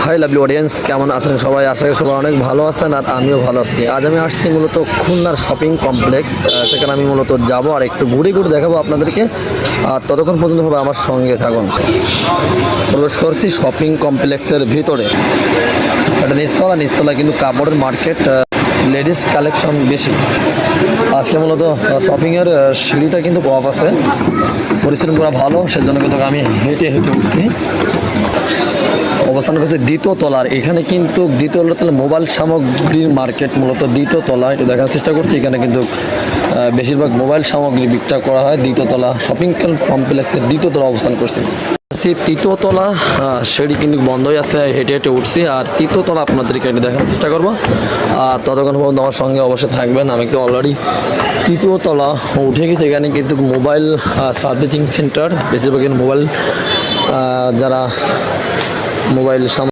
High lovely audience, কেমন আছেন সবাই? আশা করি সবাই অনেক ভালো আছেন আর আমিও ভালো আছি। আজ আমি আসছি মূলত খুলনার শপিং কমপ্লেক্স, সেখানে আমি মূলত যাব আর একটু ঘুরে ঘুরে দেখাবো আপনাদেরকে। আর ততক্ষণ পর্যন্ত হবে আমার সঙ্গে থাকুন। প্রবেশ করছি শপিং কমপ্লেক্সের ভিতরে। একটা নিচতলা কিন্তু কাপড়ের মার্কেট, লেডিস কালেকশন বেশি। আজকে মূলত শপিংয়ের সিঁড়িটা কিন্তু অফ আছে, পরিশ্রম করা ভালো, সেজন্য কিন্তু আমি হেঁটে উঠছি। অবস্থান করছে দ্বিতীয় তলার। এখানে কিন্তু দ্বিতীয় তলা মোবাইল সামগ্রীর মার্কেট, মূলত দ্বিতীয় তলা একটু দেখার চেষ্টা করছি। এখানে কিন্তু বেশিরভাগ মোবাইল সামগ্রী বিক্রয় করা হয়। দ্বিতীয় তলা শপিং কমপ্লেক্সের দ্বিতীয় তলা অবস্থান করছি। তৃতীয় তলা সিঁড়ি কিন্তু বন্ধই আছে, হেঁটে হেঁটে উঠছি। আর তৃতীয় তলা আপনাদেরকে এটা দেখার চেষ্টা করবো। আর ততক্ষণ পর্যন্ত আমার সঙ্গে অবশ্যই থাকবেন। আমি কিন্তু অলরেডি তৃতীয় তলা উঠে গেছি। এখানে কিন্তু মোবাইল সার্ভিসিং সেন্টার, বেশিরভাগ মোবাইল যারা মোবাইল